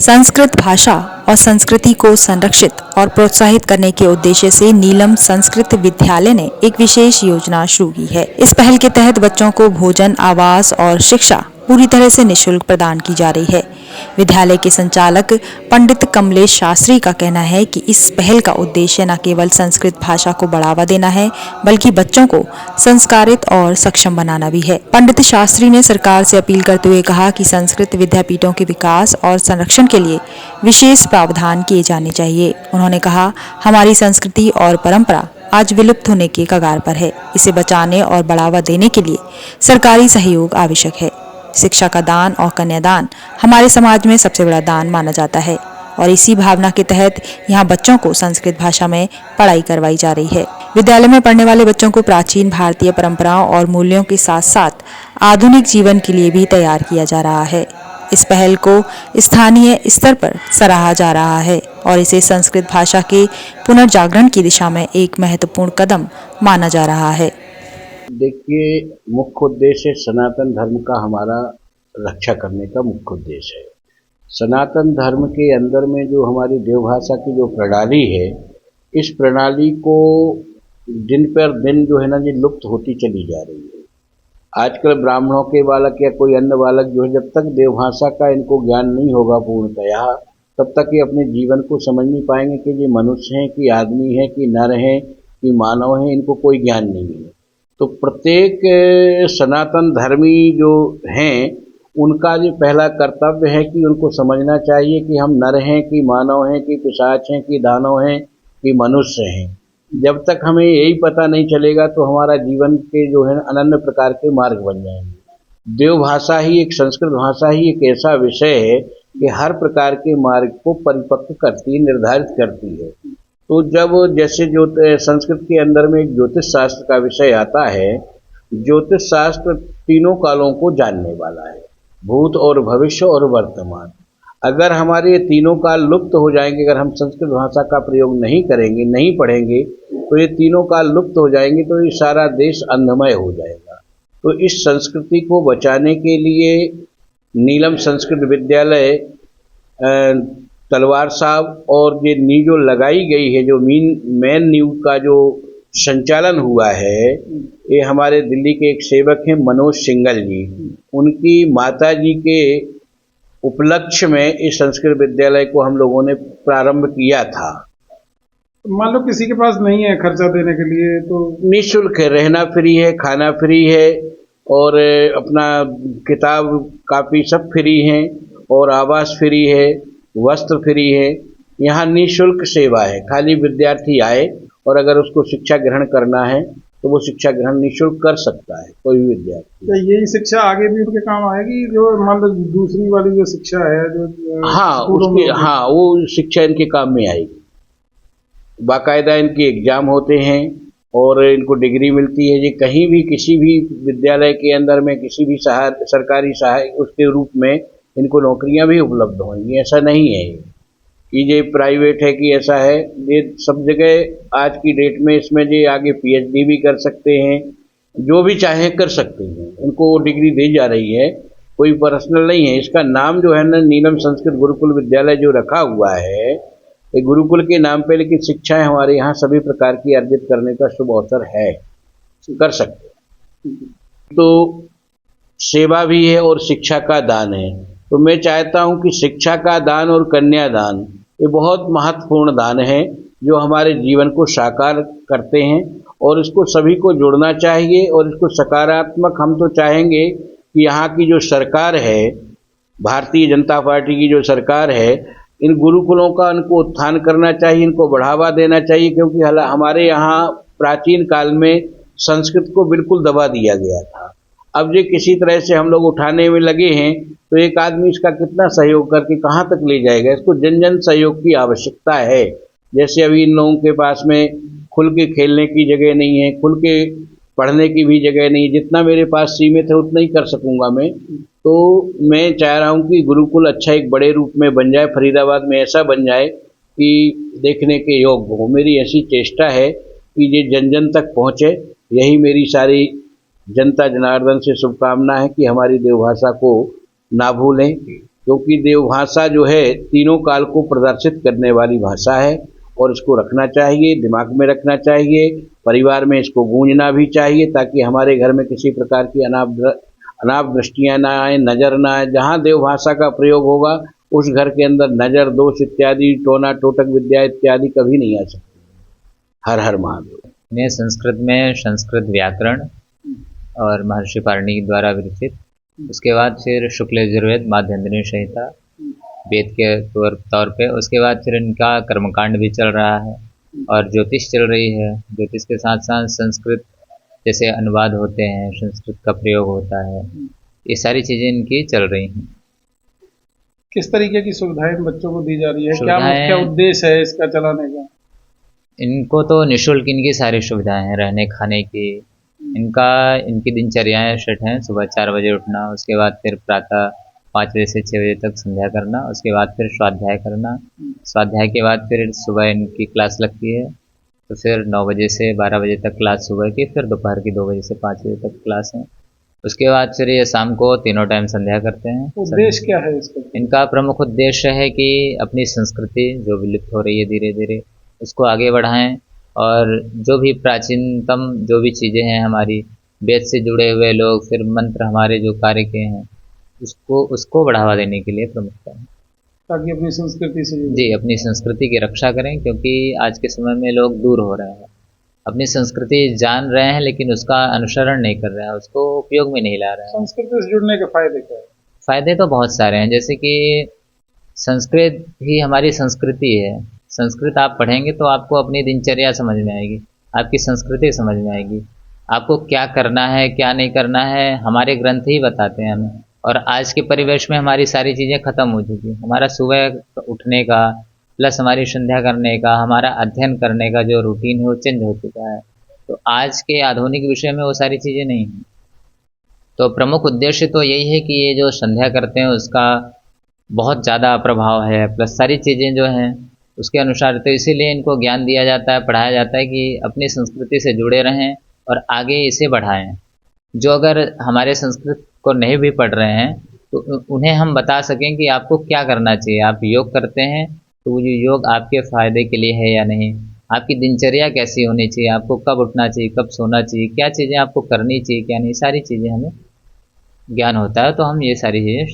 संस्कृत भाषा और संस्कृति को संरक्षित और प्रोत्साहित करने के उद्देश्य से नीलम संस्कृत विद्यालय ने एक विशेष योजना शुरू की है। इस पहल के तहत बच्चों को भोजन, आवास और शिक्षा पूरी तरह से निःशुल्क प्रदान की जा रही है। विद्यालय के संचालक पंडित कमलेश शास्त्री का कहना है कि इस पहल का उद्देश्य न केवल संस्कृत भाषा को बढ़ावा देना है, बल्कि बच्चों को संस्कारित और सक्षम बनाना भी है। पंडित शास्त्री ने सरकार से अपील करते हुए कहा कि संस्कृत विद्यापीठों के विकास और संरक्षण के लिए विशेष प्रावधान किए जाने चाहिए। उन्होंने कहा, हमारी संस्कृति और परंपरा आज विलुप्त होने के कगार पर है। इसे बचाने और बढ़ावा देने के लिए सरकारी सहयोग आवश्यक है। शिक्षा का दान और कन्यादान हमारे समाज में सबसे बड़ा दान माना जाता है और इसी भावना के तहत यहाँ बच्चों को संस्कृत भाषा में पढ़ाई करवाई जा रही है। विद्यालय में पढ़ने वाले बच्चों को प्राचीन भारतीय परंपराओं और मूल्यों के साथ साथ आधुनिक जीवन के लिए भी तैयार किया जा रहा है। इस पहल को स्थानीय स्तर पर सराहा जा रहा है और इसे संस्कृत भाषा के पुनर्जागरण की दिशा में एक महत्वपूर्ण कदम माना जा रहा है। देखिए, मुख्य उद्देश्य सनातन धर्म का हमारा रक्षा करने का मुख्य उद्देश्य है। सनातन धर्म के अंदर में जो हमारी देवभाषा की जो प्रणाली है, इस प्रणाली को दिन पर दिन जो है ना, ये लुप्त होती चली जा रही है। आजकल ब्राह्मणों के बालक या कोई अन्य बालक जो है, जब तक देवभाषा का इनको ज्ञान नहीं होगा पूर्णतया, तब तक ये अपने जीवन को समझ नहीं पाएंगे कि ये मनुष्य हैं, कि आदमी है, कि नर हैं, कि मानव हैं। इनको कोई ज्ञान नहीं है। तो प्रत्येक सनातन धर्मी जो हैं, उनका जो पहला कर्तव्य है कि उनको समझना चाहिए कि हम नर हैं, कि मानव हैं, कि पिशाच हैं, कि दानव हैं, कि मनुष्य हैं। जब तक हमें यही पता नहीं चलेगा तो हमारा जीवन के जो है अनन्य प्रकार के मार्ग बन जाएंगे। देवभाषा ही एक, संस्कृत भाषा ही एक ऐसा विषय है कि हर प्रकार के मार्ग को परिपक्व करती है, निर्धारित करती है। तो जब जैसे संस्कृत के अंदर में एक ज्योतिष शास्त्र का विषय आता है, ज्योतिष शास्त्र तीनों कालों को जानने वाला है, भूत और भविष्य और वर्तमान। अगर हमारे ये तीनों काल लुप्त हो जाएंगे, अगर हम संस्कृत भाषा का प्रयोग नहीं करेंगे, नहीं पढ़ेंगे, तो ये तीनों काल लुप्त हो जाएंगे, तो ये सारा देश अंधमय हो जाएगा। तो इस संस्कृति को बचाने के लिए नीलम संस्कृत विद्यालय, तलवार साहब और ये नींव जो लगाई गई है, जो मेन नींव का जो संचालन हुआ है, ये हमारे दिल्ली के एक सेवक हैं मनोज सिंगल जी, उनकी माता जी के उपलक्ष्य में इस संस्कृत विद्यालय को हम लोगों ने प्रारंभ किया था। मान लो किसी के पास नहीं है खर्चा देने के लिए, तो निःशुल्क है, रहना फ्री है, खाना फ्री है, और अपना किताब कापी सब फ्री हैं, और आवास फ्री है, वस्त्र फ्री है। यहाँ निःशुल्क सेवा है। खाली विद्यार्थी आए और अगर उसको शिक्षा ग्रहण करना है तो वो शिक्षा ग्रहण निःशुल्क कर सकता है, कोई भी विद्यार्थी। तो यही शिक्षा आगे भी उनके काम आएगी, जो मान लो दूसरी वाली जो शिक्षा है, जो हाँ, वो शिक्षा इनके काम में आएगी। बाकायदा इनके एग्जाम होते हैं और इनको डिग्री मिलती है। ये कहीं भी किसी भी विद्यालय के अंदर में किसी भी सरकारी सहायक उसके रूप में इनको नौकरियां भी उपलब्ध होंगी। ऐसा नहीं है कि ये प्राइवेट है कि ऐसा है। ये सब जगह आज की डेट में इसमें ये आगे पीएचडी भी कर सकते हैं, जो भी चाहे कर सकते हैं। उनको वो डिग्री दी जा रही है, कोई पर्सनल नहीं है। इसका नाम जो है ना, नीलम संस्कृत गुरुकुल विद्यालय जो रखा हुआ है, ये गुरुकुल के नाम पे, लेकिन शिक्षाएं हमारे यहाँ सभी प्रकार की अर्जित करने का शुभ अवसर है, कर सकते हैं। तो सेवा भी है और शिक्षा का दान है। तो मैं चाहता हूं कि शिक्षा का दान और कन्यादान ये बहुत महत्वपूर्ण दान है, जो हमारे जीवन को साकार करते हैं, और इसको सभी को जोड़ना चाहिए। और इसको सकारात्मक हम तो चाहेंगे कि यहाँ की जो सरकार है, भारतीय जनता पार्टी की जो सरकार है, इन गुरुकुलों का इनको उत्थान करना चाहिए, इनको बढ़ावा देना चाहिए। क्योंकि हमारे यहाँ प्राचीन काल में संस्कृत को बिल्कुल दबा दिया गया था। अब ये किसी तरह से हम लोग उठाने में लगे हैं, तो एक आदमी इसका कितना सहयोग करके कहाँ तक ले जाएगा। इसको जन जन सहयोग की आवश्यकता है। जैसे अभी इन लोगों के पास में खुल के खेलने की जगह नहीं है, खुल के पढ़ने की भी जगह नहीं है। जितना मेरे पास सीमित है उतना ही कर सकूंगा मैं। तो मैं चाह रहा हूँ कि गुरुकुल अच्छा एक बड़े रूप में बन जाए, फरीदाबाद में ऐसा बन जाए कि देखने के योग्य हो। मेरी ऐसी चेष्टा है कि ये जन जन तक पहुँचे। यही मेरी सारी जनता जनार्दन से शुभकामना है कि हमारी देवभाषा को ना भूलें क्योंकि देवभाषा जो है तीनों काल को प्रदर्शित करने वाली भाषा है और इसको रखना चाहिए, दिमाग में रखना चाहिए, परिवार में इसको गूंजना भी चाहिए ताकि हमारे घर में किसी प्रकार की अनाप दृष्टियाँ ना आए, नज़र ना आए। जहाँ देवभाषा का प्रयोग होगा उस घर के अंदर नज़र दोष इत्यादि, टोना टोटक विद्या इत्यादि कभी नहीं आ सकती। हर हर महादेव। ने संस्कृत में संस्कृत व्याकरण और महर्षि पाणिनि द्वारा विरचित, उसके बाद फिर शुक्ल यजुर्वेद माध्यन्दिनी संहिता वेद के तौर पे, उसके बाद फिर इनका कर्मकांड भी चल रहा है और ज्योतिष चल रही है। ज्योतिष के साथ साथ संस्कृत जैसे अनुवाद होते हैं, संस्कृत का प्रयोग होता है, ये सारी चीज़ें इनकी चल रही हैं। किस तरीके की सुविधाएं बच्चों को दी जा रही है, क्या सुविधाएं- मुख्य उद्देश्य है इसका चलाने का? इनको तो निःशुल्क इनकी सारी सुविधाएं हैं, रहने खाने की। इनकी दिनचर्याएं सेट हैं, सुबह 4 बजे उठना, उसके बाद फिर प्रातः 5 बजे से 6 बजे तक संध्या करना, उसके बाद फिर स्वाध्याय करना। स्वाध्याय के बाद फिर सुबह इनकी क्लास लगती है, तो फिर 9 बजे से 12 बजे तक क्लास सुबह की, फिर दोपहर की 2 बजे से 5 बजे तक क्लास है। उसके बाद फिर ये शाम को तीनों टाइम संध्या करते हैं। उद्देश्य क्या है इसका? इनका प्रमुख उद्देश्य है कि अपनी संस्कृति जो विलुप्त हो रही है धीरे धीरे, उसको आगे बढ़ाएं और जो भी प्राचीनतम जो भी चीज़ें हैं हमारी, वेद से जुड़े हुए लोग, फिर मंत्र हमारे जो कार्य के हैं, उसको बढ़ावा देने के लिए प्रमुखता है, ताकि अपनी संस्कृति से जी अपनी संस्कृति की रक्षा करें। क्योंकि आज के समय में लोग दूर हो रहे हैं, अपनी संस्कृति जान रहे हैं लेकिन उसका अनुसरण नहीं कर रहे हैं, उसको उपयोग में नहीं ला रहे हैं। संस्कृति से जुड़ने के फायदे क्या है? फायदे तो बहुत सारे हैं, जैसे कि संस्कृत ही हमारी संस्कृति है। संस्कृत आप पढ़ेंगे तो आपको अपनी दिनचर्या समझ में आएगी, आपकी संस्कृति समझ में आएगी, आपको क्या करना है क्या नहीं करना है हमारे ग्रंथ ही बताते हैं हमें। और आज के परिवेश में हमारी सारी चीज़ें ख़त्म हो चुकी, हमारा सुबह उठने का प्लस हमारी संध्या करने का, हमारा अध्ययन करने का जो रूटीन है वो चेंज हो चुका है। तो आज के आधुनिक विषय में वो सारी चीज़ें नहीं हैं। तो प्रमुख उद्देश्य तो यही है कि ये जो संध्या करते हैं उसका बहुत ज़्यादा प्रभाव है, प्लस सारी चीज़ें जो हैं उसके अनुसार, तो इसीलिए इनको ज्ञान दिया जाता है, पढ़ाया जाता है कि अपनी संस्कृति से जुड़े रहें और आगे इसे बढ़ाएं। जो अगर हमारे संस्कृत को नहीं भी पढ़ रहे हैं तो उन्हें हम बता सकें कि आपको क्या करना चाहिए। आप योग करते हैं तो ये योग आपके फ़ायदे के लिए है या नहीं, आपकी दिनचर्या कैसी होनी चाहिए, आपको कब उठना चाहिए कब सोना चाहिए, क्या चीज़ें आपको करनी चाहिए क्या नहीं, सारी चीज़ें हमें ज्ञान होता है। तो हम ये सारी चीज़ें